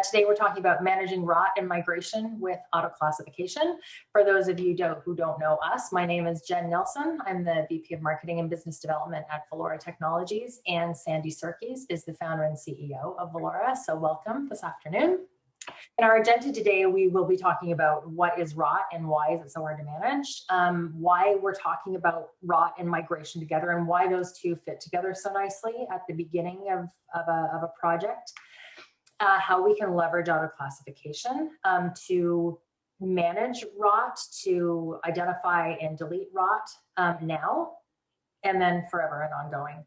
Today we're talking about managing rot and migration with AutoClassification. For those of you who don't know us, my name is Jen Nelson. I'm the VP of Marketing and Business Development at Valora Technologies, and Sandy Surkis is the founder and CEO of Valora. So welcome this afternoon. In our agenda today, we will be talking about what is rot and why is it so hard to manage, why we're talking about rot and migration together, and why those two fit together so nicely at the beginning of a project, how we can leverage AutoClassification to manage rot, to identify and delete rot now, and then forever and ongoing.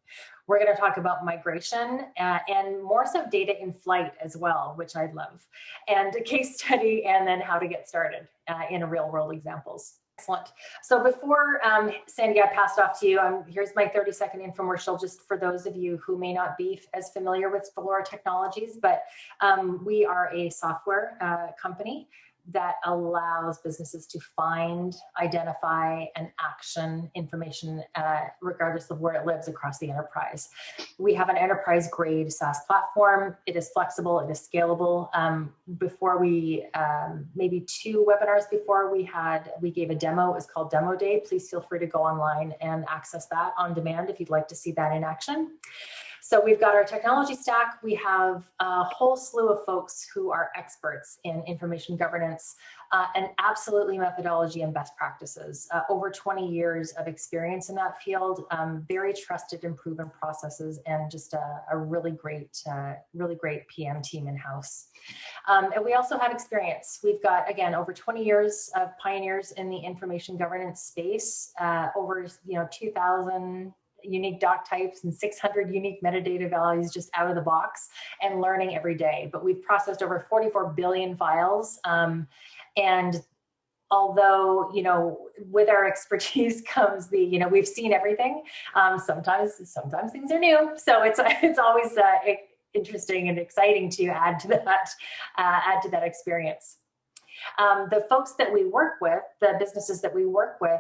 We're going to talk about migration and more so data in flight as well, which I love, and a case study, and then how to get started in real world examples. Excellent. So before, Sandy, I pass it off to you, here's my 30-second infomercial, just for those of you who may not be as familiar with Valora Technologies, but we are a software company that allows businesses to find, identify, and action information regardless of where it lives across the enterprise. We have an enterprise-grade SaaS platform. It is flexible, it is scalable. Before we, maybe 2 webinars before, we gave a demo. It was called Demo Day. Please feel free to go online and access that on demand if you'd like to see that in action. So we've got our technology stack. We have a whole slew of folks who are experts in information governance and absolutely methodology and best practices. Over 20 years of experience in that field, very trusted and proven processes, and just a really great PM team in-house. And we also have experience. We've got, again, over 20 years of pioneers in the information governance space, over 2,000 unique doc types and 600 unique metadata values just out of the box, and learning every day. But we've processed over 44 billion files. And although, with our expertise comes the, we've seen everything. Sometimes things are new. So it's always interesting and exciting to add to that experience. The folks that we work with, the businesses that we work with,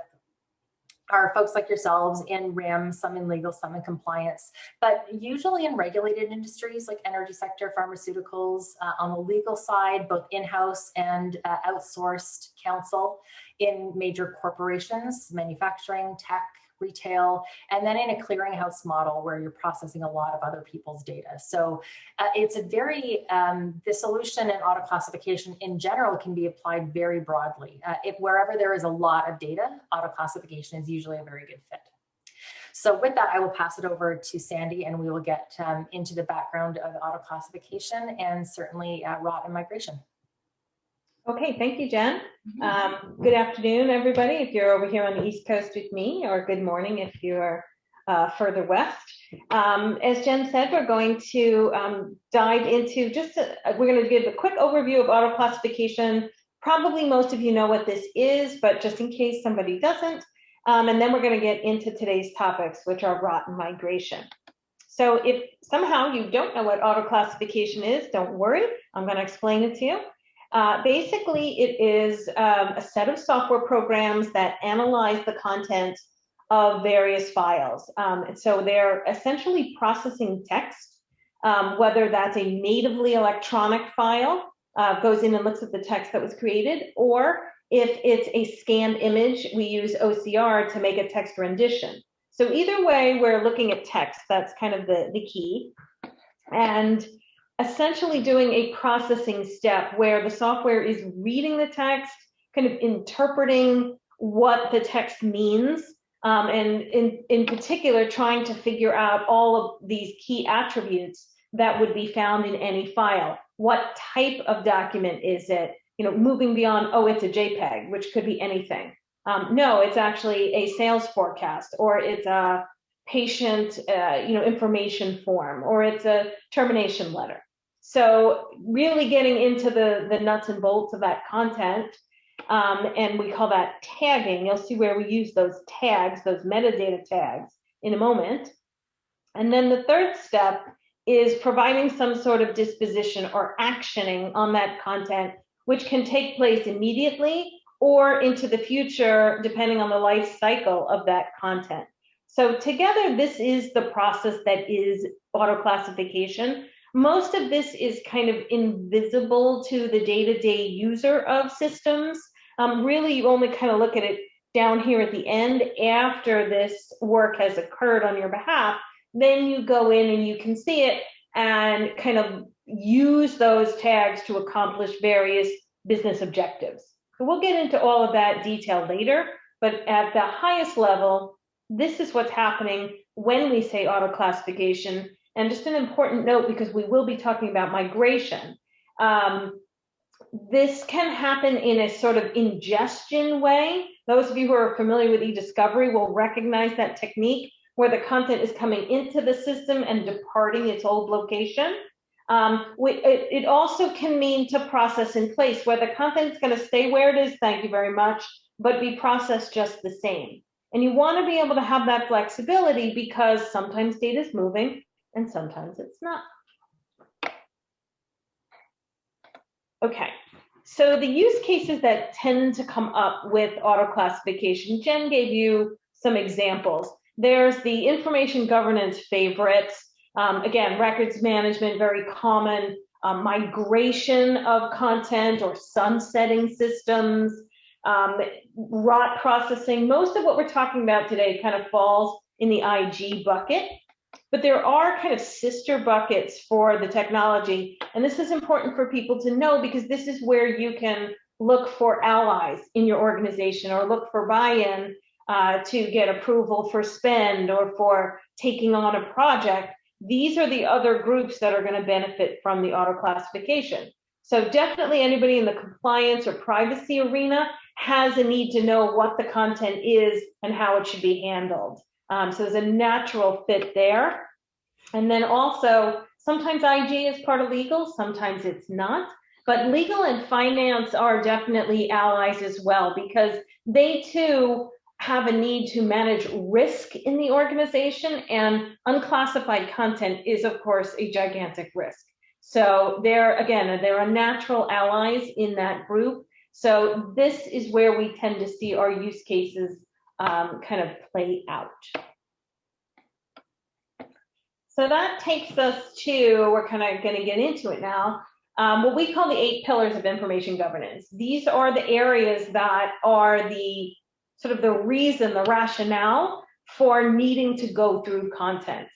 are folks like yourselves in RIM, some in legal, some in compliance, but usually in regulated industries like energy sector, pharmaceuticals, on the legal side, both in-house and outsourced counsel in major corporations, manufacturing, tech, retail, and then in a clearinghouse model where you're processing a lot of other people's data. So it's a very, the solution in AutoClassification in general can be applied very broadly. Wherever there is a lot of data, AutoClassification is usually a very good fit. So with that, I will pass it over to Sandy, and we will get into the background of AutoClassification and certainly rot and migration. Okay, thank you, Jen. Good afternoon, everybody, if you're over here on the East Coast with me, or good morning if you're further west. As Jen said, we're going to dive into we're going to give a quick overview of AutoClassification. Probably most of you know what this is, but just in case somebody doesn't, and then we're going to get into today's topics, which are rot and migration. So if somehow you don't know what AutoClassification is, don't worry, I'm going to explain it to you. Basically, it is a set of software programs that analyze the content of various files. And so they're essentially processing text, whether that's a natively electronic file, goes in and looks at the text that was created, or if it's a scanned image, we use OCR to make a text rendition. So either way, we're looking at text. That's kind of the key. And essentially doing a processing step where the software is reading the text, kind of interpreting what the text means, and in particular, trying to figure out all of these key attributes that would be found in any file. What type of document is it? Moving beyond, oh, it's a JPEG, which could be anything. No, it's actually a sales forecast, or it's a patient, information form, or it's a termination letter. So really getting into the nuts and bolts of that content, and we call that tagging. You'll see where we use those tags, those metadata tags, in a moment. And then the third step is providing some sort of disposition or actioning on that content, which can take place immediately or into the future, depending on the life cycle of that content. So together, this is the process that is AutoClassification. Most of this is kind of invisible to the day-to-day user of systems. Really, you only kind of look at it down here at the end after this work has occurred on your behalf. Then you go in and you can see it and kind of use those tags to accomplish various business objectives. So we'll get into all of that detail later, but at the highest level, this is what's happening when we say auto classification. And just an important note, because we will be talking about migration. This can happen in a sort of ingestion way. Those of you who are familiar with e-discovery will recognize that technique where the content is coming into the system and departing its old location. It also can mean to process in place, where the content is going to stay where it is, thank you very much, but be processed just the same. And you want to be able to have that flexibility because sometimes data is moving and sometimes it's not. Okay, so the use cases that tend to come up with auto classification, Jen gave you some examples. There's the information governance favorites. Again, records management, very common. Migration of content or sunsetting systems, ROT processing. Most of what we're talking about today kind of falls in the IG bucket, but there are kind of sister buckets for the technology. And this is important for people to know because this is where you can look for allies in your organization or look for buy-in to get approval for spend or for taking on a project. These are the other groups that are going to benefit from the auto classification. So definitely anybody in the compliance or privacy arena has a need to know what the content is and how it should be handled. So there's a natural fit there. And then also, sometimes IG is part of legal, sometimes it's not. But legal and finance are definitely allies as well because they too have a need to manage risk in the organization, and unclassified content is, of course, a gigantic risk. So they're a natural allies in that group. So this is where we tend to see our use cases kind of play out. So that takes us to, we're kind of going to get into it now, what we call the 8 pillars of information governance. These are the areas that are the sort of the reason, the rationale for needing to go through content.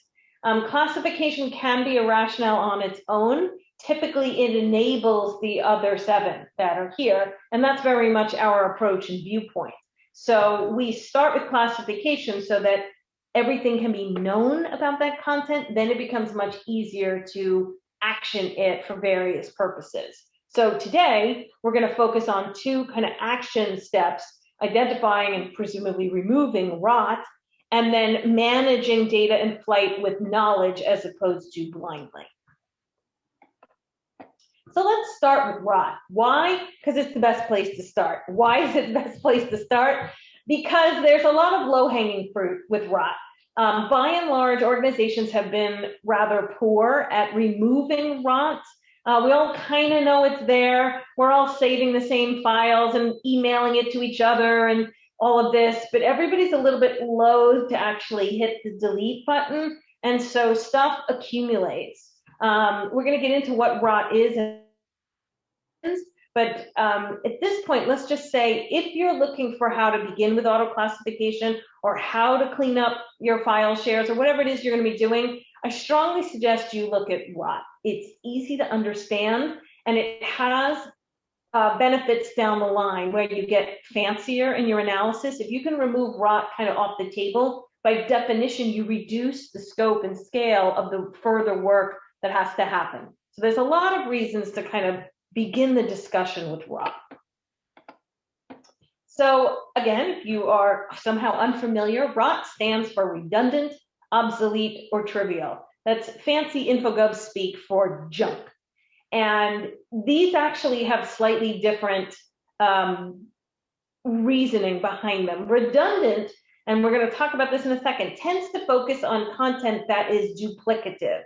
Classification can be a rationale on its own. Typically, it enables the other 7 that are here, and that's very much our approach and viewpoint. So we start with classification so that everything can be known about that content, then it becomes much easier to action it for various purposes. So today, we're going to focus on 2 kind of action steps: identifying and presumably removing ROT, and then managing data in flight with knowledge as opposed to blindly. So let's start with ROT. Why? Because it's the best place to start. Why is it the best place to start? Because there's a lot of low-hanging fruit with ROT. By and large, organizations have been rather poor at removing ROT. We all kind of know it's there. We're all saving the same files and emailing it to each other and all of this, but everybody's a little bit loath to actually hit the delete button, and so stuff accumulates. We're going to get into what ROT is, but at this point, let's just say if you're looking for how to begin with auto classification or how to clean up your file shares or whatever it is you're going to be doing, I strongly suggest you look at ROT. It's easy to understand, and it has benefits down the line where you get fancier in your analysis. If you can remove ROT kind of off the table, by definition, you reduce the scope and scale of the further work that has to happen. So there's a lot of reasons to kind of begin the discussion with ROT. So again, if you are somehow unfamiliar, ROT stands for redundant, obsolete, or trivial. That's fancy InfoGov speak for junk. And these actually have slightly different reasoning behind them. Redundant, and we're going to talk about this in a second, tends to focus on content that is duplicative.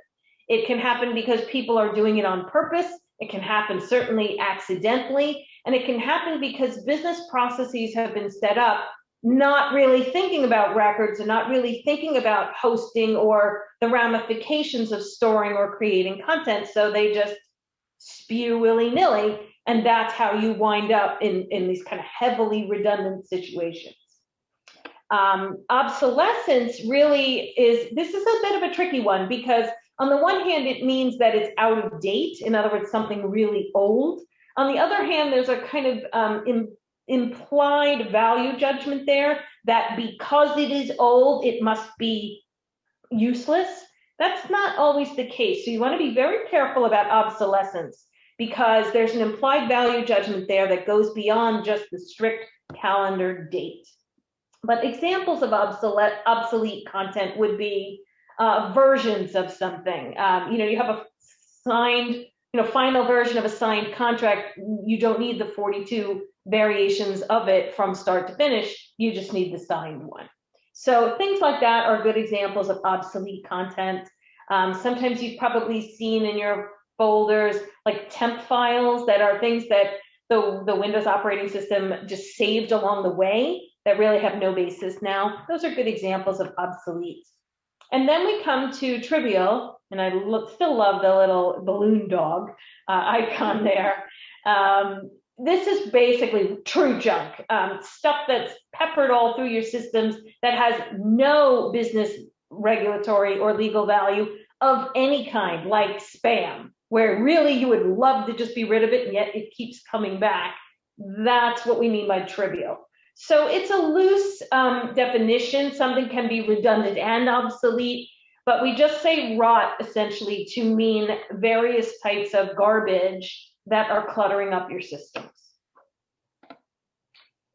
It can happen because people are doing it on purpose. It can happen certainly accidentally, and it can happen because business processes have been set up not really thinking about records and not really thinking about hosting or the ramifications of storing or creating content. So they just spew willy-nilly, and that's how you wind up in these kind of heavily redundant situations. Obsolescence really this is a bit of a tricky one, because on the one hand, it means that it's out of date. In other words, something really old. On the other hand, there's a kind of implied value judgment there that because it is old, it must be useless. That's not always the case. So you want to be very careful about obsolescence, because there's an implied value judgment there that goes beyond just the strict calendar date. But examples of obsolete content would be versions of something. You have a signed, final version of a signed contract. You don't need the 42 variations of it from start to finish. You just need the signed one. So things like that are good examples of obsolete content. Sometimes you've probably seen in your folders like temp files that are things that the Windows operating system just saved along the way that really have no basis now. Those are good examples of obsolete. And then we come to trivial, and I still love the little balloon dog icon there. This is basically true junk, stuff that's peppered all through your systems that has no business, regulatory, or legal value of any kind, like spam, where really you would love to just be rid of it, and yet it keeps coming back. That's what we mean by trivial. So it's a loose definition. Something can be redundant and obsolete, but we just say rot essentially to mean various types of garbage that are cluttering up your systems.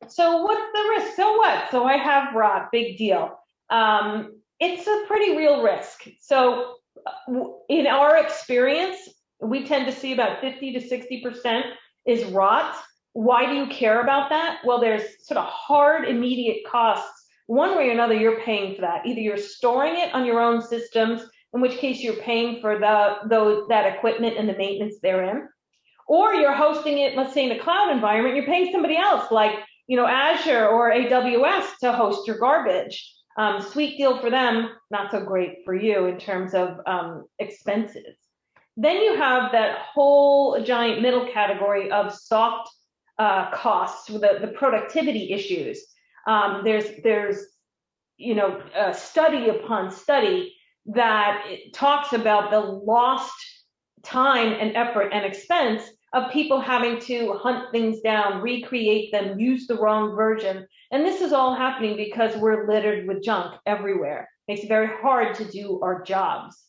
So what's the risk? So what? So I have rot, big deal. It's a pretty real risk. So in our experience, we tend to see about 50 to 60% is rot. Why do you care about that? Well, there's sort of hard, immediate costs. One way or another, you're paying for that. Either you're storing it on your own systems, in which case you're paying for that equipment and the maintenance therein, or you're hosting it, let's say in a cloud environment, you're paying somebody else like Azure or AWS to host your garbage. Sweet deal for them, not so great for you in terms of expenses. Then you have that whole giant middle category of soft costs, the productivity issues. There's study upon study that talks about the lost time and effort and expense of people having to hunt things down, recreate them, use the wrong version. And this is all happening because we're littered with junk everywhere. Makes it very hard to do our jobs.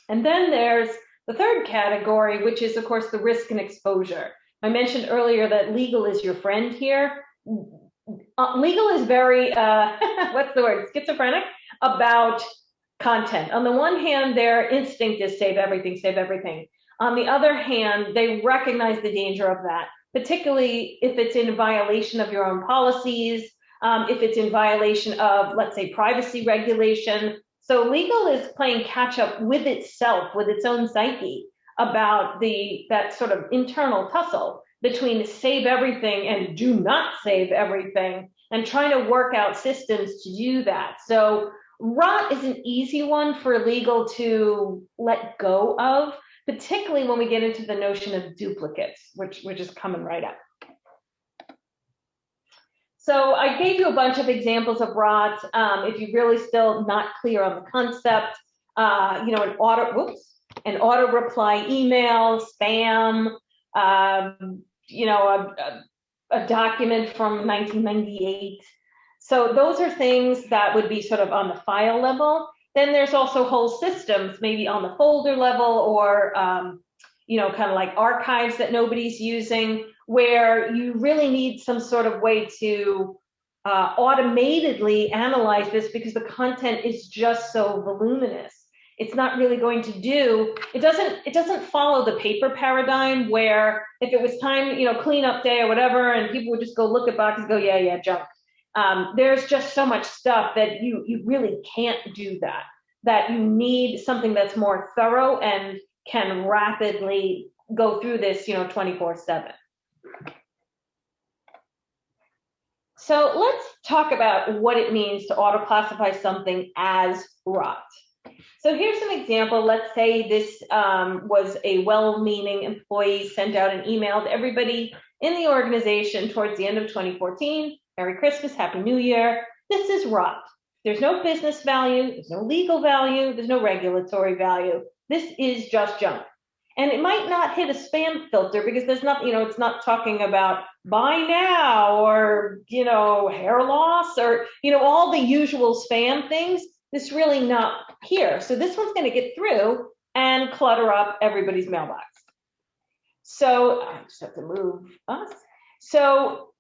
And then there's the third category, which is, of course, the risk and exposure. I mentioned earlier that legal is your friend here. Legal is very, what's the word, schizophrenic about content. On the one hand, their instinct is save everything, save everything. On the other hand, they recognize the danger of that, particularly if it's in violation of your own policies, if it's in violation of, let's say, privacy regulation. So legal is playing catch up with itself, with its own psyche, about that sort of internal tussle between save everything and do not save everything, and trying to work out systems to do that. So rot is an easy one for legal to let go of, particularly when we get into the notion of duplicates, which is coming right up. So I gave you a bunch of examples of rot. If you're really still not clear on the concept, an auto reply email, spam, a document from 1998. So those are things that would be sort of on the file level. Then there's also whole systems, maybe on the folder level, or kind of like archives that nobody's using, where you really need some sort of way to automatedly analyze this, because the content is just so voluminous. It's not really going to do, it doesn't follow the paper paradigm where if it was time, cleanup day or whatever, and people would just go look at boxes and go, yeah, junk. There's just so much stuff that you really can't do that you need something that's more thorough and can rapidly go through this, 24/7. So let's talk about what it means to auto-classify something as rot. So here's an example. Let's say this was a well-meaning employee sent out an email to everybody in the organization towards the end of 2014. Merry Christmas, Happy New Year. This is rot. There's no business value, there's no legal value, there's no regulatory value. This is just junk. And it might not hit a spam filter because there's nothing, it's not talking about buy now or, hair loss or, all the usual spam things. This really not here. So this one's going to get through and clutter up everybody's mailbox. So I just have to move us. So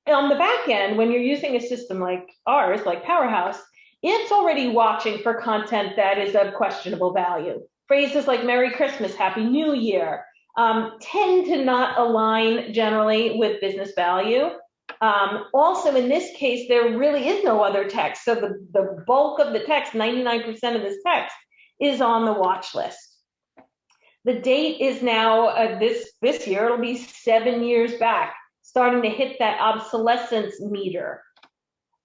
on the back end, when you're using a system like ours, like Powerhouse, it's already watching for content that is of questionable value. Phrases like Merry Christmas, Happy New Year tend to not align generally with business value. Also, in this case, there really is no other text. So the bulk of the text, 99% of this text, is on the watch list. The date is now, this year, it'll be 7 years back, starting to hit that obsolescence meter.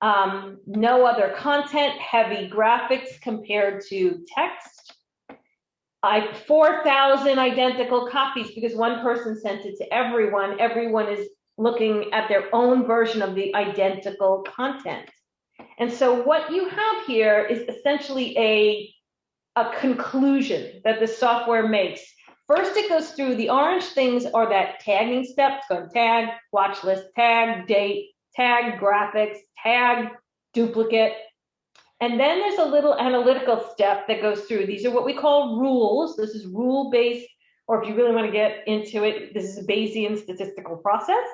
No other content, heavy graphics compared to text. 4,000 identical copies because one person sent it to everyone. Everyone is looking at their own version of the identical content. And so what you have here is essentially a conclusion that the software makes. First, it goes through the orange things are that tagging step. It's going tag, watch list, tag, date, tag, graphics, tag, duplicate. And then there's a little analytical step that goes through. These are what we call rules. This is rule-based, or if you really want to get into it, this is a Bayesian statistical process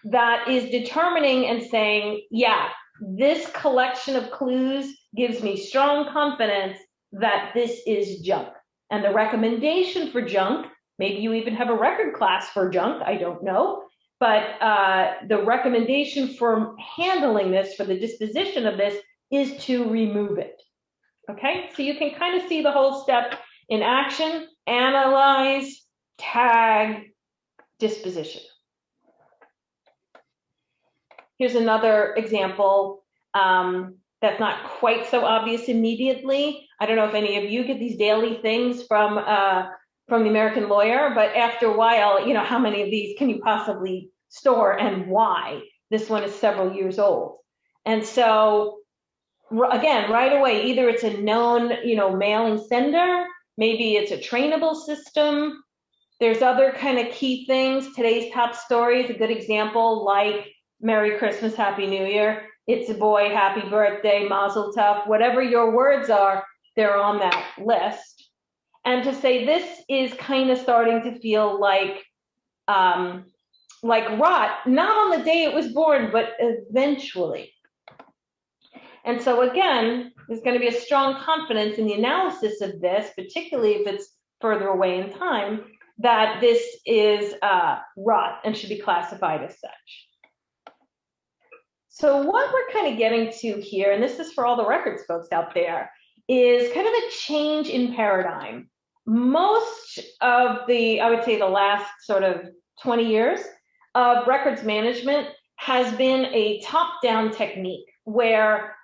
that is determining and saying, yeah, this collection of clues gives me strong confidence that this is junk. And the recommendation for junk, maybe you even have a record class for junk, I don't know, but the recommendation for handling this, for the disposition of this, is to remove it. Okay, so you can kind of see the whole step in action: analyze, tag, disposition. Here's another example that's not quite so obvious immediately. I don't know if any of you get these daily things from the American Lawyer, but after a while, how many of these can you possibly store and why? This one is several years old. And so, again, right away, either it's a known, mailing sender, maybe it's a trainable system. There's other kind of key things. Today's top story is a good example, like Merry Christmas, Happy New Year. It's a boy, happy birthday, mazel tov, whatever your words are, they're on that list. And to say this is kind of starting to feel like rot, not on the day it was born, but eventually. And so again, there's going to be a strong confidence in the analysis of this, particularly if it's further away in time, that this is rot and should be classified as such. So what we're kind of getting to here, and this is for all the records folks out there, is kind of a change in paradigm. Most of I would say the last sort of 20 years of records management has been a top-down technique where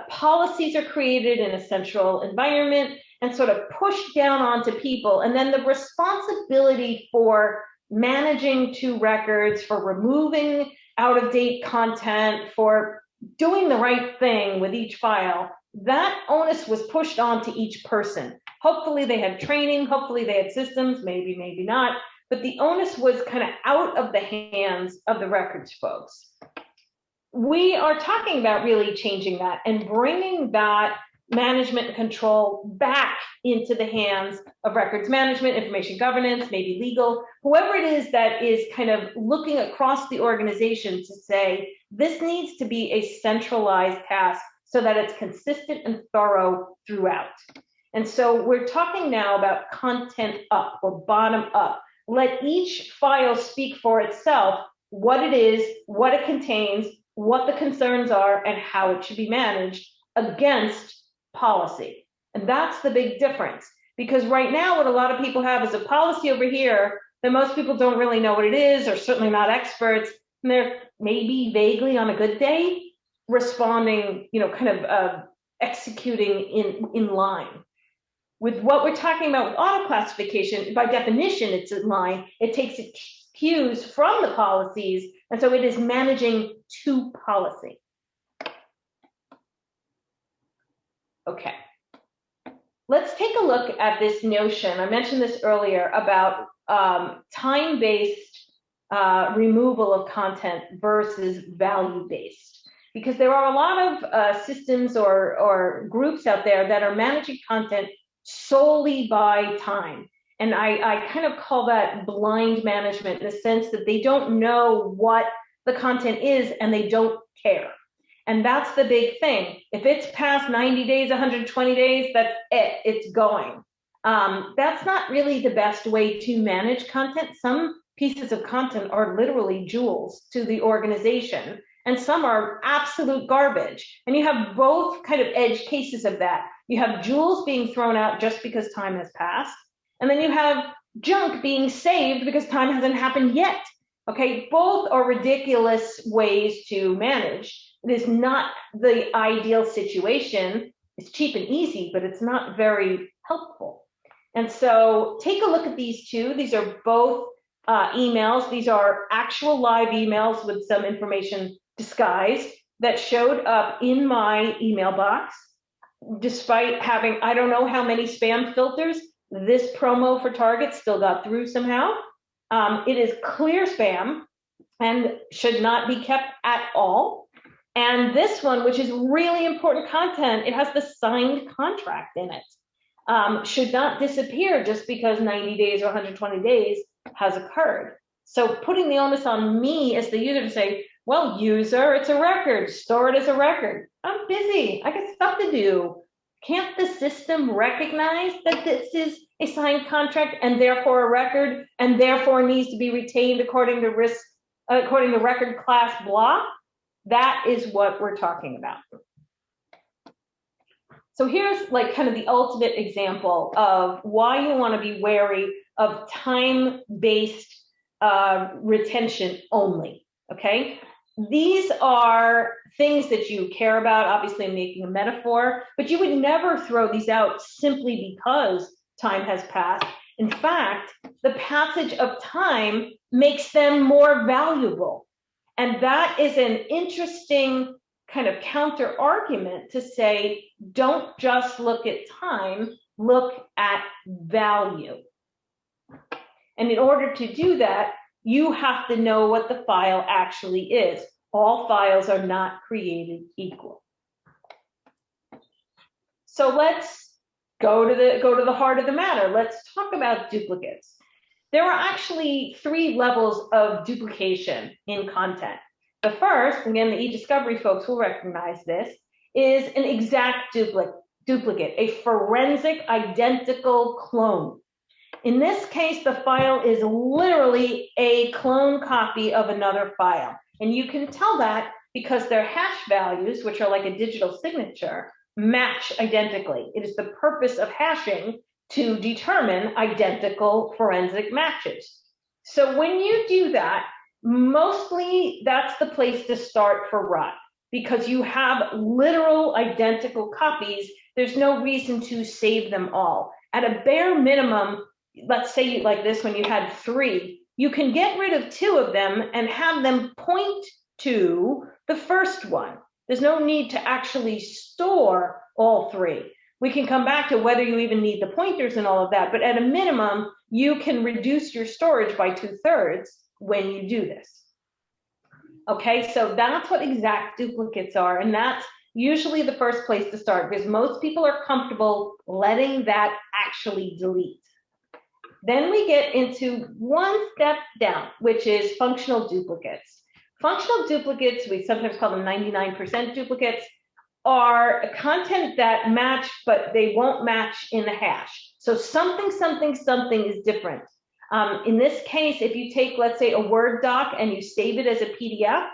policies are created in a central environment and sort of pushed down onto people. And then the responsibility for managing to records, for removing out-of-date content, for doing the right thing with each file, that onus was pushed onto each person. Hopefully they had training, hopefully they had systems, maybe, maybe not, but the onus was kind of out of the hands of the records folks. We are talking about really changing that and bringing that management and control back into the hands of records management, information governance, maybe legal, whoever it is that is kind of looking across the organization to say, this needs to be a centralized task so that it's consistent and thorough throughout. And so we're talking now about content up or bottom up. Let each file speak for itself, what it is, what it contains, what the concerns are, and how it should be managed against policy. And that's the big difference, because right now what a lot of people have is a policy over here that most people don't really know what it is, or certainly not experts. and they're maybe vaguely on a good day responding, kind of executing in line. With what we're talking about with auto classification, by definition, it's in line. It takes its cues from the policies, and so it is managing to policy. Okay. Let's take a look at this notion. I mentioned this earlier about time-based removal of content versus value-based, because there are a lot of systems or groups out there that are managing content solely by time. And I kind of call that blind management, in the sense that they don't know what the content is and they don't care. And that's the big thing. If it's past 90 days, 120 days, that's it, it's going. That's not really the best way to manage content. Some pieces of content are literally jewels to the organization, and some are absolute garbage. And you have both kind of edge cases of that. You have jewels being thrown out just because time has passed, and then you have junk being saved because time hasn't happened yet. Okay, both are ridiculous ways to manage. It is not the ideal situation. It's cheap and easy, but it's not very helpful. And so take a look at these two. These are both emails. These are actual live emails with some information disguised that showed up in my email box. Despite having, I don't know how many spam filters, this promo for Target still got through somehow. It is clear spam and should not be kept at all. And this one, which is really important content, it has the signed contract in it. Should not disappear just because 90 days or 120 days has occurred. So putting the onus on me as the user to say, well, user, it's a record, store it as a record. I'm busy, I got stuff to do. Can't the system recognize that this is a signed contract and therefore a record and therefore needs to be retained according to record class blah? That is what we're talking about. So here's like kind of the ultimate example of why you want to be wary of time-based retention only, okay? These are things that you care about. Obviously, I'm making a metaphor, but you would never throw these out simply because time has passed. In fact, the passage of time makes them more valuable. And that is an interesting kind of counter argument to say, don't just look at time, look at value. And in order to do that, you have to know what the file actually is. All files are not created equal. So let's go to the heart of the matter. Let's talk about duplicates. There are actually 3 levels of duplication in content. The first, again, the e-discovery folks will recognize this, is an exact duplicate, a forensic identical clone. In this case, the file is literally a clone copy of another file. And you can tell that because their hash values, which are like a digital signature, match identically. It is the purpose of hashing to determine identical forensic matches. So when you do that, mostly that's the place to start for rot, because you have literal identical copies. There's no reason to save them all. At a bare minimum, let's say like this, when you had 3, you can get rid of 2 of them and have them point to the first one. There's no need to actually store all 3. We can come back to whether you even need the pointers and all of that, but at a minimum, you can reduce your storage by 2/3 when you do this. Okay, so that's what exact duplicates are, and that's usually the first place to start, because most people are comfortable letting that actually delete. Then we get into one step down, which is functional duplicates. Functional duplicates, we sometimes call them 99% duplicates, are content that match, but they won't match in the hash. So something is different. In this case, if you take, let's say, a Word doc and you save it as a PDF,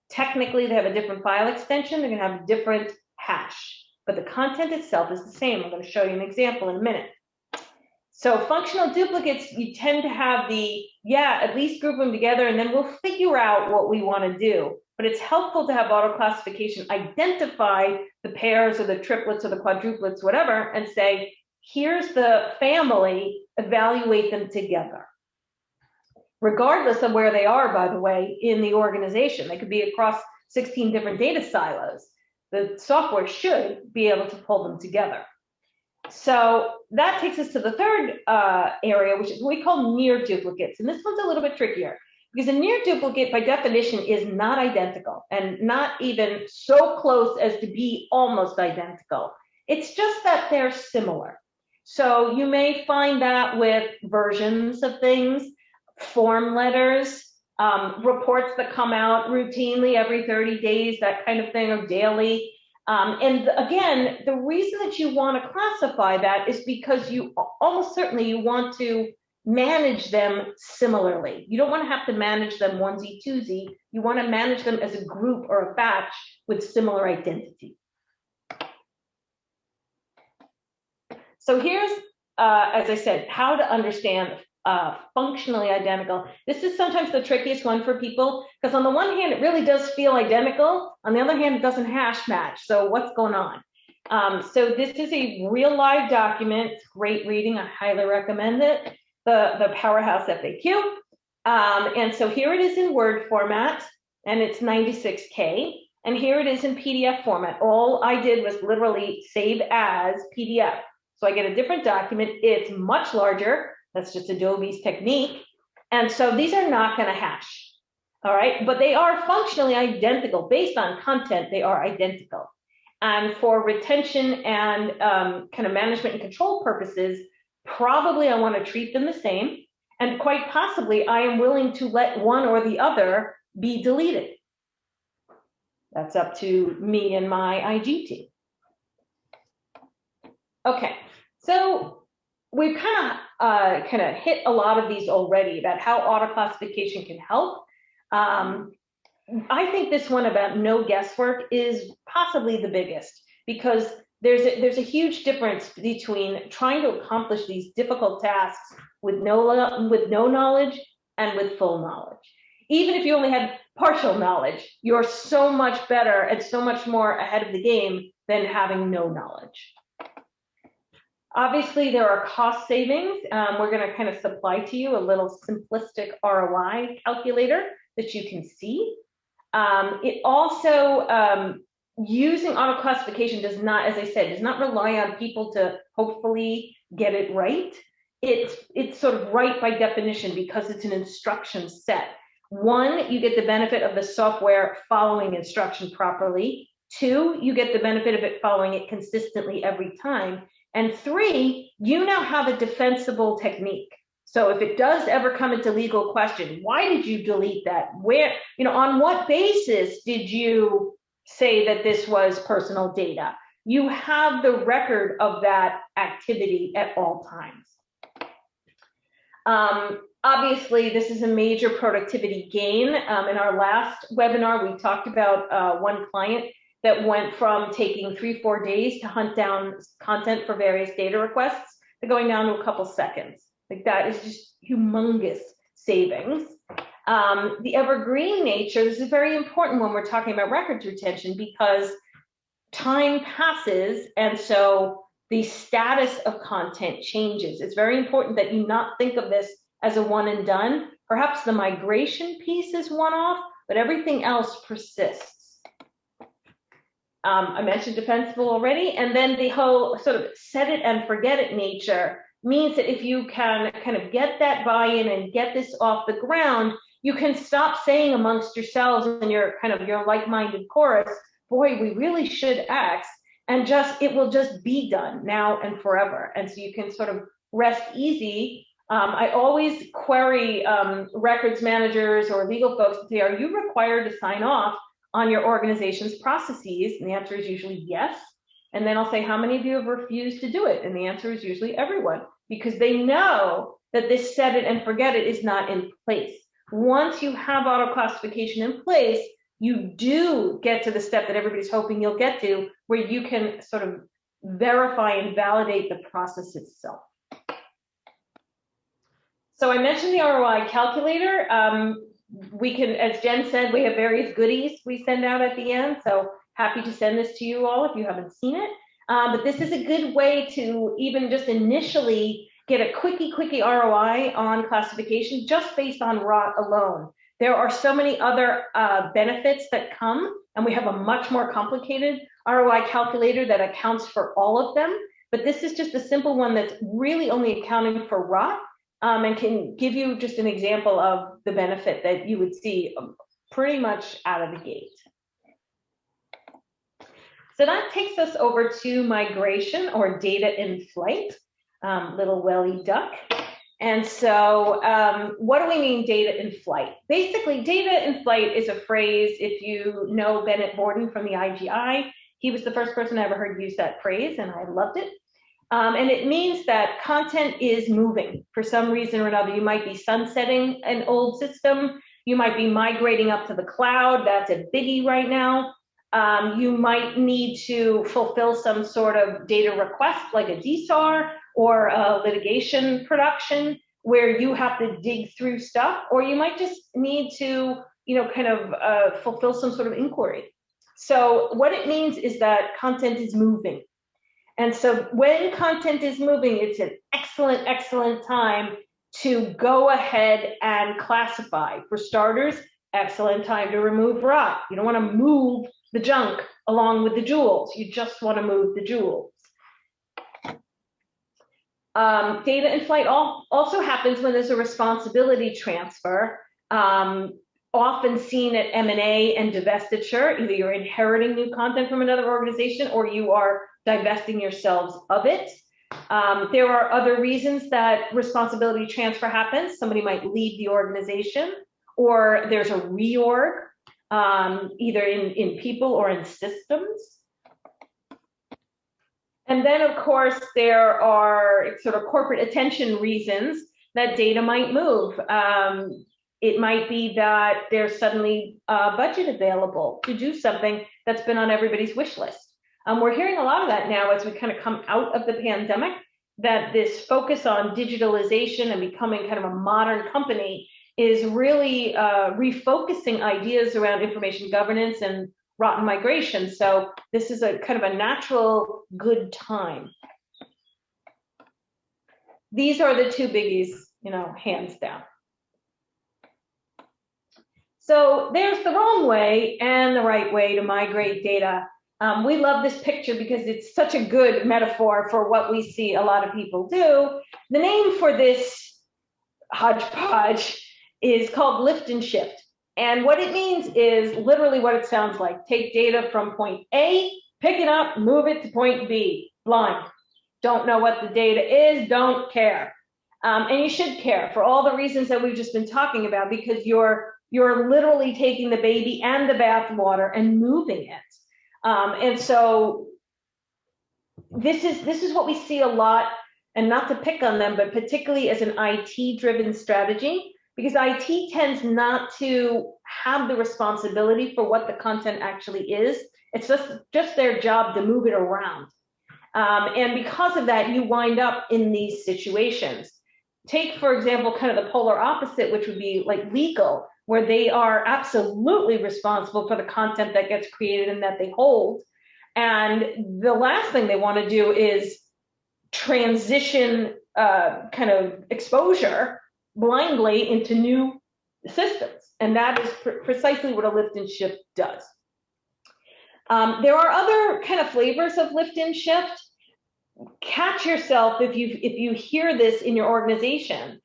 technically they have a different file extension, they're gonna have a different hash, but the content itself is the same. I'm gonna show you an example in a minute. So functional duplicates, you tend to have at least group them together and then we'll figure out what we want to do. But it's helpful to have auto classification identify the pairs or the triplets or the quadruplets, whatever, and say, here's the family, evaluate them together. Regardless of where they are, by the way, in the organization. They could be across 16 different data silos. The software should be able to pull them together. So that takes us to the third area, which is what we call near duplicates. And this one's a little bit trickier because a near duplicate by definition is not identical and not even so close as to be almost identical. It's just that they're similar. So you may find that with versions of things, form letters, reports that come out routinely every 30 days, that kind of thing, or daily. And again, the reason that you want to classify that is because you almost certainly you want to manage them similarly. You don't want to have to manage them onesie twosie. You want to manage them as a group or a batch with similar identity. So here's, as I said, how to understand functionally identical. This is sometimes the trickiest one for people because on the one hand, it really does feel identical. On the other hand, it doesn't hash match. So what's going on? So this is a real live document. It's great reading. I highly recommend it. The Powerhouse FAQ. And so here it is in Word format, and it's 96K. And here it is in PDF format. All I did was literally save as PDF. So I get a different document. It's much larger. That's just Adobe's technique. And so these are not going to hash. All right. But they are functionally identical. Based on content, they are identical. And for retention and kind of management and control purposes, probably I want to treat them the same. And quite possibly, I am willing to let one or the other be deleted. That's up to me and my IG team. Okay, so we've kind of hit a lot of these already about how auto classification can help. I think this one about no guesswork is possibly the biggest because there's a huge difference between trying to accomplish these difficult tasks with no knowledge and with full knowledge. Even if you only had partial knowledge, you're so much better and so much more ahead of the game than having no knowledge. Obviously, there are cost savings. We're going to kind of supply to you a little simplistic ROI calculator that you can see. It also, using auto classification does not, as I said, does not rely on people to hopefully get it right. It's sort of right by definition because it's an instruction set. One, you get the benefit of the software following instruction properly. Two, you get the benefit of it following it consistently every time. And three, you now have a defensible technique. So if it does ever come into legal question, why did you delete that? Where, on what basis did you say that this was personal data? You have the record of that activity at all times. Obviously, this is a major productivity gain. In our last webinar, we talked about one client that went from taking 3-4 days to hunt down content for various data requests to going down to a couple seconds. Like that is just humongous savings. The evergreen nature, this is very important when we're talking about records retention because time passes and so the status of content changes. It's very important that you not think of this as a one and done. Perhaps the migration piece is one off, but everything else persists. I mentioned defensible already, and then the whole sort of set it and forget it nature means that if you can kind of get that buy-in and get this off the ground, you can stop saying amongst yourselves and your like-minded chorus, boy, we really should X, and it will just be done now and forever. And so you can sort of rest easy. I always query records managers or legal folks and say, are you required to sign off on your organization's processes? And the answer is usually yes. And then I'll say, how many of you have refused to do it? And the answer is usually everyone, because they know that this set it and forget it is not in place. Once you have auto classification in place, you do get to the step that everybody's hoping you'll get to, where you can sort of verify and validate the process itself. So I mentioned the ROI calculator. We can, as Jen said, we have various goodies we send out at the end. So happy to send this to you all if you haven't seen it. But this is a good way to even just initially get a quickie ROI on classification just based on ROT alone. There are so many other benefits that come, and we have a much more complicated ROI calculator that accounts for all of them. But this is just a simple one that's really only accounting for ROT. And can give you just an example of the benefit that you would see pretty much out of the gate. So that takes us over to migration or data in flight, little welly duck. And so what do we mean data in flight? Basically, data in flight is a phrase, if you know Bennett Borden from the IGI, he was the first person I ever heard use that phrase, and I loved it. And it means that content is moving for some reason or another. You might be sunsetting an old system. You might be migrating up to the cloud. That's a biggie right now. You might need to fulfill some sort of data request like a DSAR or a litigation production where you have to dig through stuff, or you might just need to, fulfill some sort of inquiry. So what it means is that content is moving. And so when content is moving, it's an excellent time to go ahead and classify. For starters, excellent time to remove ROT. You don't want to move the junk along with the jewels. You just want to move the jewels. Data in flight also happens when there's a responsibility transfer, often seen at M&A and divestiture. Either you're inheriting new content from another organization or you are divesting yourselves of it. There are other reasons that responsibility transfer happens. Somebody might leave the organization, or there's a reorg, either in people or in systems. And then, of course, there are sort of corporate attention reasons that data might move. It might be that there's suddenly a budget available to do something that's been on everybody's wish list. We're hearing a lot of that now as we kind of come out of the pandemic, that this focus on digitalization and becoming kind of a modern company is really refocusing ideas around information governance and ROT and migration. So this is a kind of a natural good time. These are the two biggies, hands down. So there's the wrong way and the right way to migrate data. We love this picture because it's such a good metaphor for what we see a lot of people do. The name for this hodgepodge is called lift and shift. And what it means is literally what it sounds like. Take data from point A, pick it up, move it to point B. Blind. Don't know what the data is, don't care. And you should care for all the reasons that we've just been talking about, because you're literally taking the baby and the bathwater and moving it. And so this is what we see a lot, and not to pick on them, but particularly as an IT-driven strategy, because IT tends not to have the responsibility for what the content actually is. It's just their job to move it around. And because of that, you wind up in these situations. Take, for example, kind of the polar opposite, which would be like legal, where they are absolutely responsible for the content that gets created and that they hold. And the last thing they want to do is transition kind of exposure blindly into new systems. And that is precisely what a lift and shift does. There are other kind of flavors of lift and shift. Catch yourself if you hear this in your organization,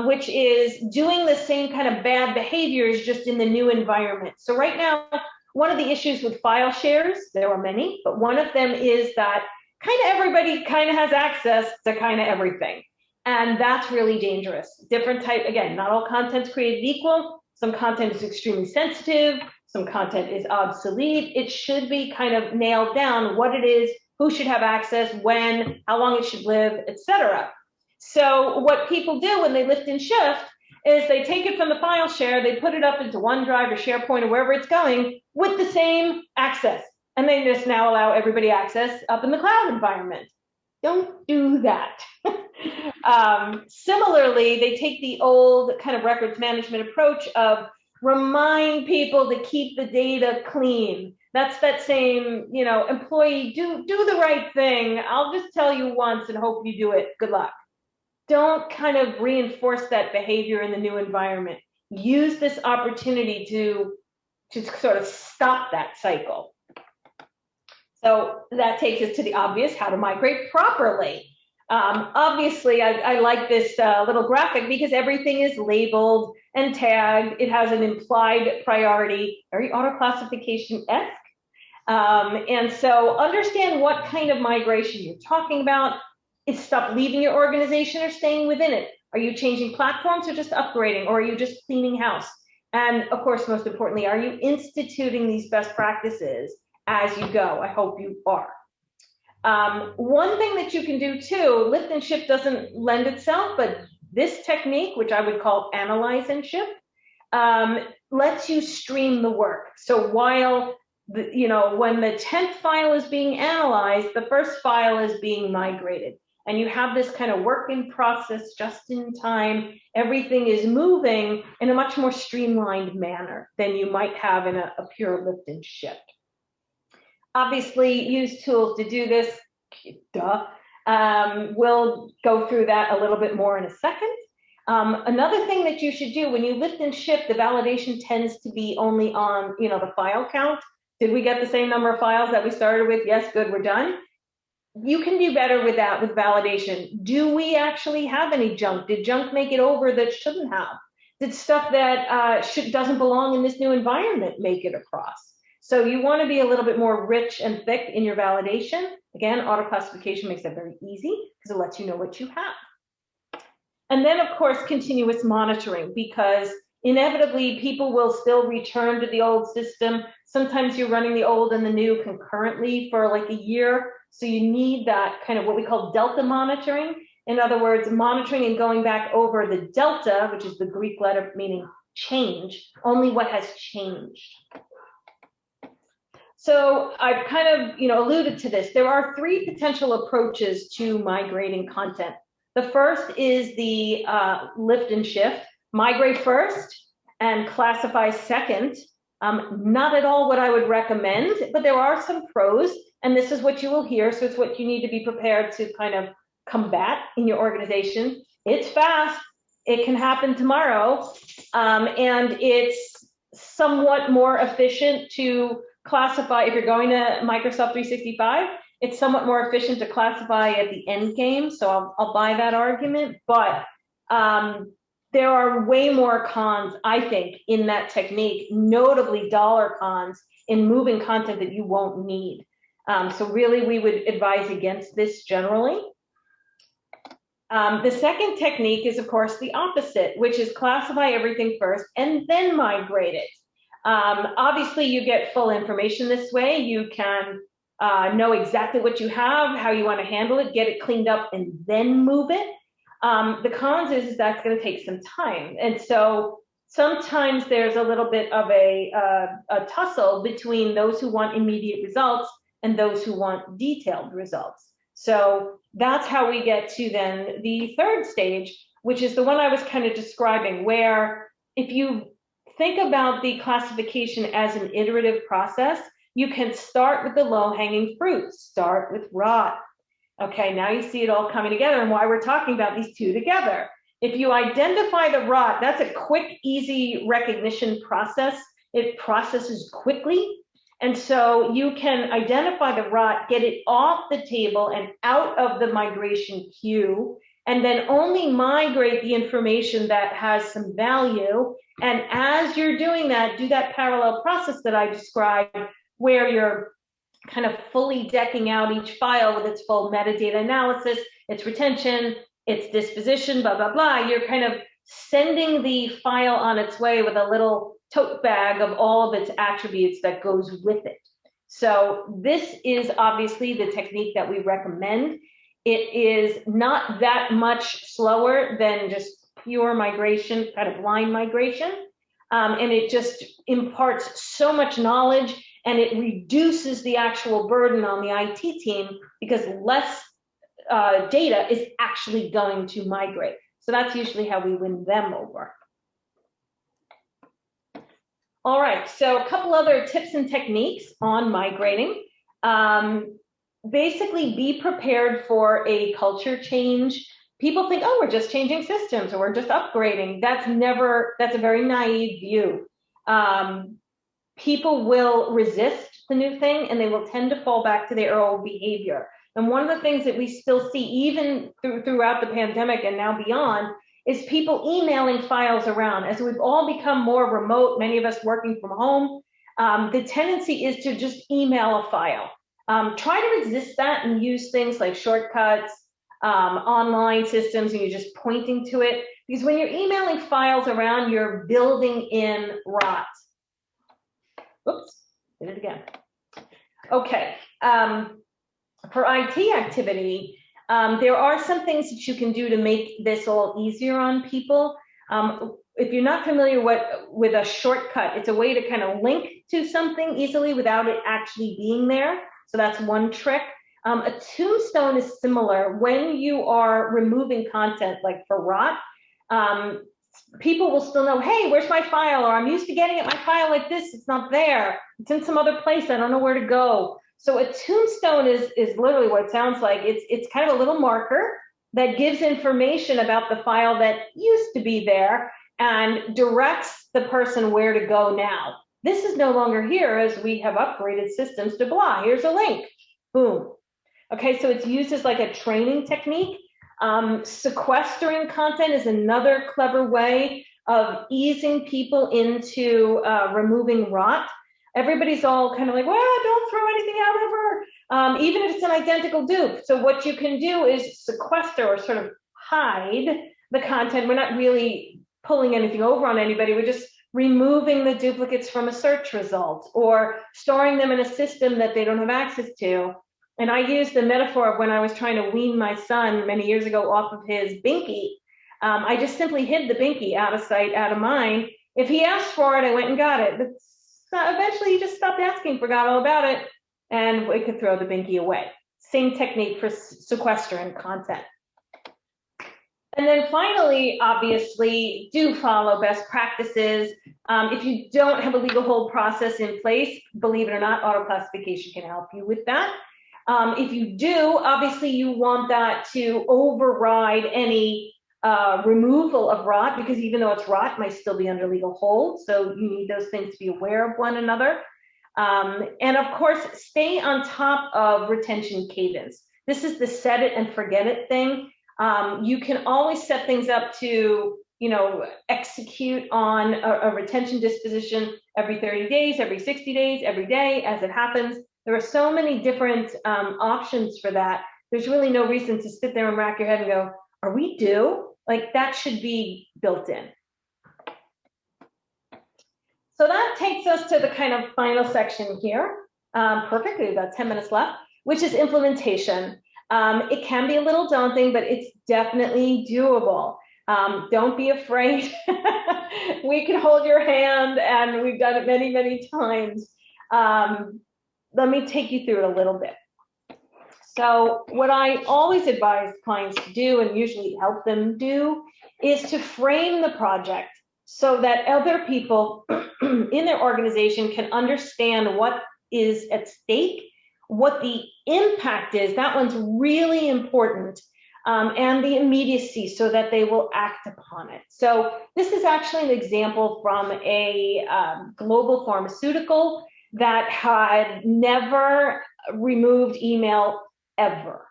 which is doing the same kind of bad behaviors just in the new environment. So right now, one of the issues with file shares, there are many, but one of them is that kind of everybody kind of has access to kind of everything. And that's really dangerous. Different type, again, not all content's created equal. Some content is extremely sensitive. Some content is obsolete. It should be kind of nailed down what it is, who should have access, when, how long it should live, etc. So what people do when they lift and shift is they take it from the file share, they put it up into OneDrive or SharePoint or wherever it's going with the same access. And they just now allow everybody access up in the cloud environment. Don't do that. Similarly, they take the old kind of records management approach of remind people to keep the data clean. That's that same, employee, do the right thing. I'll just tell you once and hope you do it. Good luck. Don't kind of reinforce that behavior in the new environment. Use this opportunity to sort of stop that cycle. So that takes us to the obvious, how to migrate properly. Obviously, I like this little graphic because everything is labeled and tagged. It has an implied priority, very auto-classification-esque. And so understand what kind of migration you're talking about. Is stuff leaving your organization or staying within it? Are you changing platforms or just upgrading, or are you just cleaning house? And of course, most importantly, are you instituting these best practices as you go? I hope you are. One thing that you can do too, lift and shift doesn't lend itself, but this technique, which I would call analyze and shift, lets you stream the work. So while when the 10th file is being analyzed, the first file is being migrated. And you have this kind of work in process, just in time. Everything is moving in a much more streamlined manner than you might have in a pure lift and shift. Obviously, use tools to do this. Duh. We'll go through that a little bit more in a second. Another thing that you should do when you lift and shift, the validation tends to be only on the file count. Did we get the same number of files that we started with? Yes, good, we're done. You can do better with that with validation. Do we actually have any junk? Did junk make it over that shouldn't have? Did stuff that doesn't belong in this new environment make it across? So you want to be a little bit more rich and thick in your validation. Again, auto-classification makes that very easy because it lets you know what you have. And then, of course, continuous monitoring, because inevitably people will still return to the old system. Sometimes you're running the old and the new concurrently for like a year. So you need that kind of what we call delta monitoring. In other words, monitoring and going back over the delta, which is the Greek letter meaning change, only what has changed. So I've kind of alluded to this. There are three potential approaches to migrating content. The first is the lift and shift, migrate first and classify second. Not at all what I would recommend, but there are some pros, and this is what you will hear, so it's what you need to be prepared to kind of combat in your organization. It's fast, it can happen tomorrow, and it's somewhat more efficient to classify. If you're going to Microsoft 365, it's somewhat more efficient to classify at the end game, so I'll buy that argument, but there are way more cons, I think, in that technique, notably dollar cons in moving content that you won't need. So really, we would advise against this generally. The second technique is, of course, the opposite, which is classify everything first and then migrate it. Obviously, you get full information this way. You can know exactly what you have, how you want to handle it, get it cleaned up, and then move it. The cons is that's going to take some time. And so sometimes there's a little bit of a tussle between those who want immediate results and those who want detailed results. So that's how we get to then the third stage, which is the one I was kind of describing, where if you think about the classification as an iterative process, you can start with the low-hanging fruit, start with rot. Okay, now you see it all coming together and why we're talking about these two together. If you identify the rot, that's a quick, easy recognition process. It processes quickly. And so you can identify the rot, get it off the table and out of the migration queue, and then only migrate the information that has some value. And as you're doing that, do that parallel process that I described, where you're kind of fully decking out each file with its full metadata analysis, its retention, its disposition, blah, blah, blah. You're kind of sending the file on its way with a little tote bag of all of its attributes that goes with it. So this is obviously the technique that we recommend. It is not that much slower than just pure migration, kind of blind migration. And it just imparts so much knowledge, and it reduces the actual burden on the IT team because less data is actually going to migrate. So that's usually how we win them over. All right, so a couple other tips and techniques on migrating. Basically, be prepared for a culture change. People think, oh, we're just changing systems or we're just upgrading. That's a very naive view. People will resist the new thing and they will tend to fall back to their old behavior. And one of the things that we still see even throughout the pandemic and now beyond is people emailing files around. As we've all become more remote, many of us working from home, the tendency is to just email a file. Try to resist that and use things like shortcuts, online systems, and you're just pointing to it. Because when you're emailing files around, you're building in rot. Oops, did it again. Okay, for IT activity, there are some things that you can do to make this all easier on people. If you're not familiar with a shortcut, it's a way to kind of link to something easily without it actually being there. So that's one trick. A tombstone is similar. When you are removing content, like for rot, people will still know, hey, where's my file? Or I'm used to getting at my file like this. It's not there. It's in some other place. I don't know where to go. So a tombstone is literally what it sounds like. It's kind of a little marker that gives information about the file that used to be there and directs the person where to go now. This is no longer here as we have upgraded systems to blah. Here's a link. Boom. Okay, so it's used as like a training technique. Sequestering content is another clever way of easing people into removing rot. Everybody's all kind of like, well, don't throw anything out ever, even if it's an identical dupe. So what you can do is sequester or sort of hide the content. We're not really pulling anything over on anybody. We're just removing the duplicates from a search result or storing them in a system that they don't have access to. And I used the metaphor of when I was trying to wean my son many years ago off of his binky. I just simply hid the binky out of sight, out of mind. If he asked for it, I went and got it. But eventually he just stopped asking, forgot all about it, and we could throw the binky away. Same technique for sequestering content. And then finally, obviously, do follow best practices. If you don't have a legal hold process in place, believe it or not, AutoClassification can help you with that. If you do, obviously you want that to override any removal of rot, because even though it's rot, it might still be under legal hold. So you need those things to be aware of one another. And of course, stay on top of retention cadence. This is the set it and forget it thing. You can always set things up to, execute on a retention disposition every 30 days, every 60 days, every day as it happens. There are so many different options for that. There's really no reason to sit there and rack your head and go, are we due? Like, that should be built in. So that takes us to the kind of final section here. Perfect, we have about 10 minutes left, which is implementation. It can be a little daunting, but it's definitely doable. Don't be afraid. We can hold your hand, and we've done it many, many times. Let me take you through it a little bit. So what I always advise clients to do, and usually help them do, is to frame the project so that other people in their organization can understand what is at stake, what the impact is. That one's really important, and the immediacy so that they will act upon it. So this is actually an example from a global pharmaceutical that had never removed email ever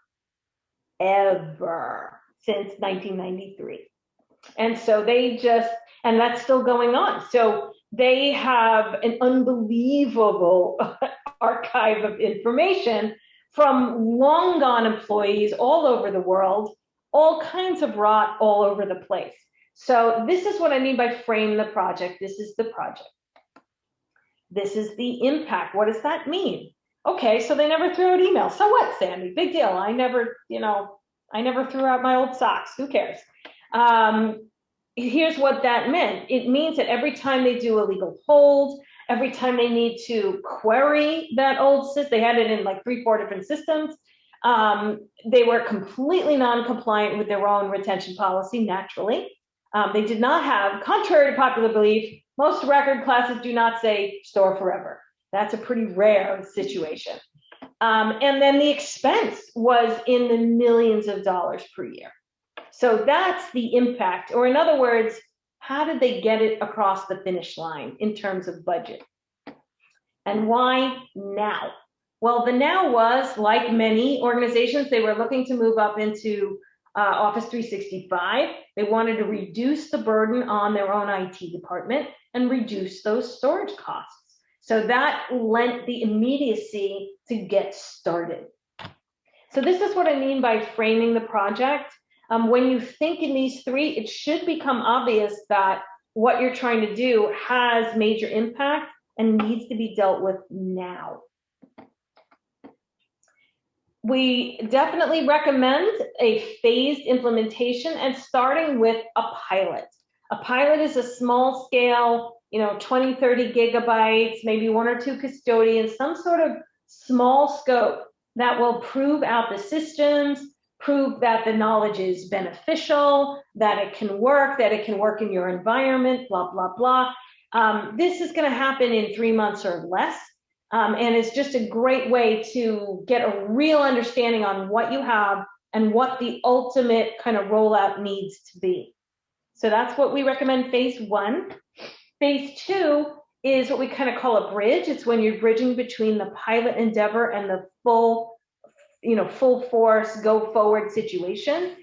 since 1993. And so and that's still going on. So they have an unbelievable archive of information from long gone employees all over the world, all kinds of rot all over the place. So this is what I mean by frame the project. This is the project. This is the impact. What does that mean? Okay, so they never threw out email. So what, Sandy? Big deal. I never threw out my old socks. Who cares? Here's what that meant. It means that every time they do a legal hold, every time they need to query that old system, they had it in like 3-4 different systems. They were completely non-compliant with their own retention policy, naturally. They did not have, contrary to popular belief, most record classes do not say store forever. That's a pretty rare situation. And then the expense was in the millions of dollars per year. So that's the impact, or in other words, how did they get it across the finish line in terms of budget? And why now? Well, the now was, like many organizations, they were looking to move up into Office 365. They wanted to reduce the burden on their own IT department and reduce those storage costs. So that lent the immediacy to get started. So this is what I mean by framing the project. When you think in these three, it should become obvious that what you're trying to do has major impact and needs to be dealt with now. We definitely recommend a phased implementation and starting with a pilot. A pilot is a small scale, 20, 30 gigabytes, maybe 1 or 2 custodians, some sort of small scope that will prove out the systems, prove that the knowledge is beneficial, that it can work in your environment, blah, blah, blah. This is going to happen in 3 months or less. And it's just a great way to get a real understanding on what you have and what the ultimate kind of rollout needs to be. So that's what we recommend phase 1. Phase 2 is what we kind of call a bridge. It's when you're bridging between the pilot endeavor and the full force go forward situation.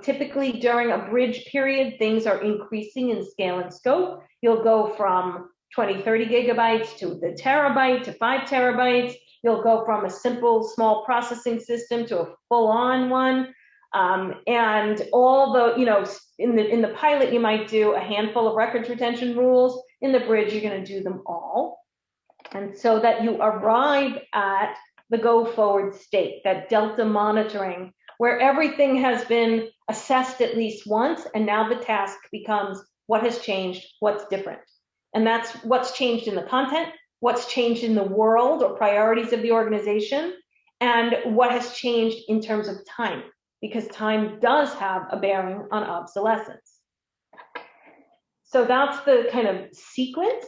Typically during a bridge period, things are increasing in scale and scope. You'll go from 20, 30 gigabytes to the terabyte to 5 terabytes. You'll go from a simple small processing system to a full-on one. And all the, in the pilot, you might do a handful of records retention rules. In the bridge, you're going to do them all. And so that you arrive at the go forward state, that delta monitoring, where everything has been assessed at least once. And now the task becomes what has changed, what's different. And that's what's changed in the content, what's changed in the world or priorities of the organization, and what has changed in terms of time, because time does have a bearing on obsolescence. So that's the kind of sequence.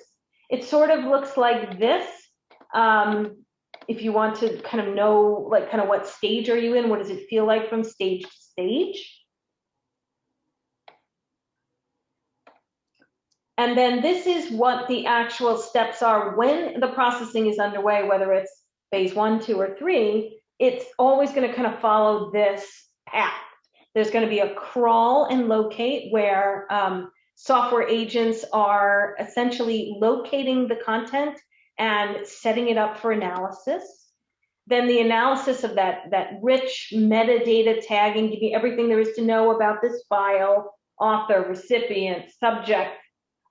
It sort of looks like this. If you want to kind of know, like, kind of what stage are you in? What does it feel like from stage to stage? And then this is what the actual steps are when the processing is underway, whether it's phase 1, 2, or 3. It's always going to kind of follow this path. There's going to be a crawl and locate where software agents are essentially locating the content and setting it up for analysis. Then the analysis of that rich metadata tagging, giving everything there is to know about this file, author, recipient, subject,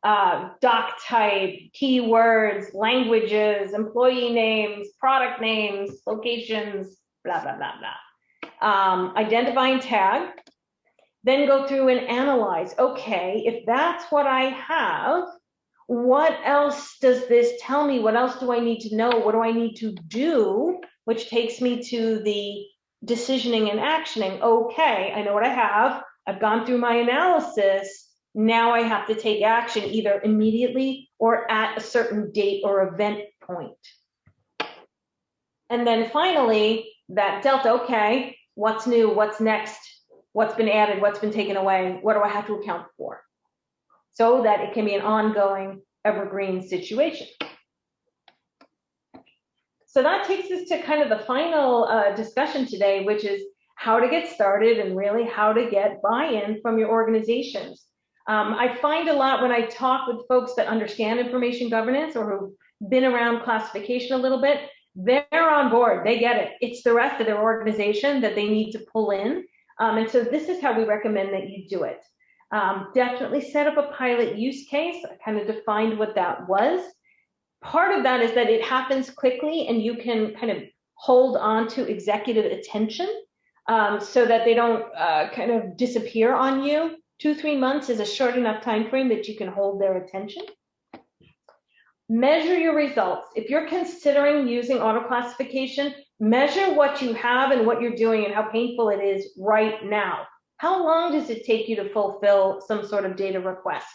doc type, keywords, languages, employee names, product names, locations, blah, blah, blah, blah. Identifying tag, then go through and analyze. Okay, if that's what I have, what else does this tell me? What else do I need to know? What do I need to do? Which takes me to the decisioning and actioning. Okay, I know what I have. I've gone through my analysis. Now I have to take action either immediately or at a certain date or event point. And then finally, that delta, okay, what's new, what's next, what's been added, what's been taken away, what do I have to account for? So that it can be an ongoing evergreen situation. So that takes us to kind of the final discussion today, which is how to get started and really how to get buy-in from your organizations. I find a lot when I talk with folks that understand information governance or who've been around classification a little bit, they're on board, they get it. It's the rest of their organization that they need to pull in. And so this is how we recommend that you do it. Definitely set up a pilot use case. I kind of defined what that was. Part of that is that it happens quickly and you can kind of hold on to executive attention so that they don't kind of disappear on you. 2-3 months is a short enough time frame that you can hold their attention. Measure your results. If you're considering using auto classification, measure what you have and what you're doing and how painful it is right now. How long does it take you to fulfill some sort of data request?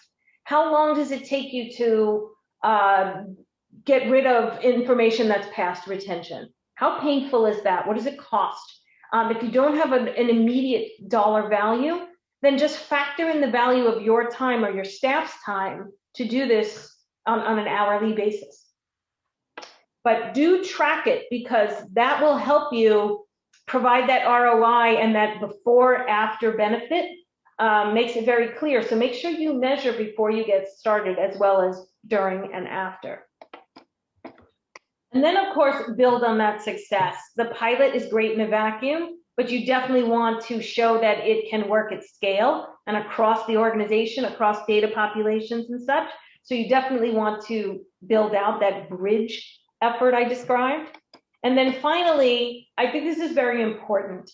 How long does it take you to get rid of information that's past retention? How painful is that? What does it cost? If you don't have an immediate dollar value, then just factor in the value of your time or your staff's time to do this on an hourly basis. But do track it, because that will help you provide that ROI, and that before-after benefit makes it very clear. So make sure you measure before you get started, as well as during and after. And then, of course, build on that success. The pilot is great in a vacuum, but you definitely want to show that it can work at scale and across the organization, across data populations and such. So you definitely want to build out that bridge effort I described. And then finally, I think this is very important.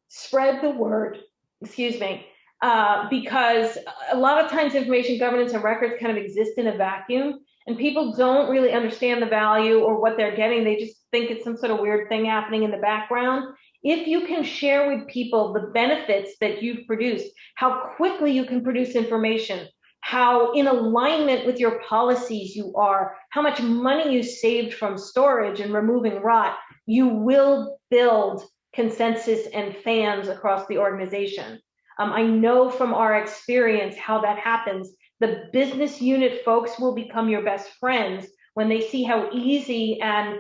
Spread the word, because a lot of times information governance and records kind of exist in a vacuum, and people don't really understand the value or what they're getting. They just think it's some sort of weird thing happening in the background. If you can share with people the benefits that you've produced, how quickly you can produce information, how in alignment with your policies you are, how much money you saved from storage and removing rot, you will build consensus and fans across the organization. I know from our experience how that happens. The business unit folks will become your best friends when they see how easy and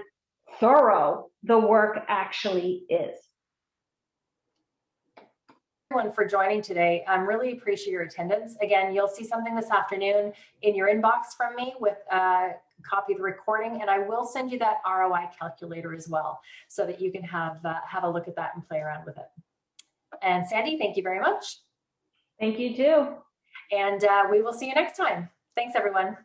thorough the work actually is. Everyone for joining today. Really appreciate your attendance. Again, you'll see something this afternoon in your inbox from me with a copy of the recording, and I will send you that ROI calculator as well, so that you can have a look at that and play around with it. And Sandy, thank you very much. Thank you too. And we will see you next time. Thanks, everyone.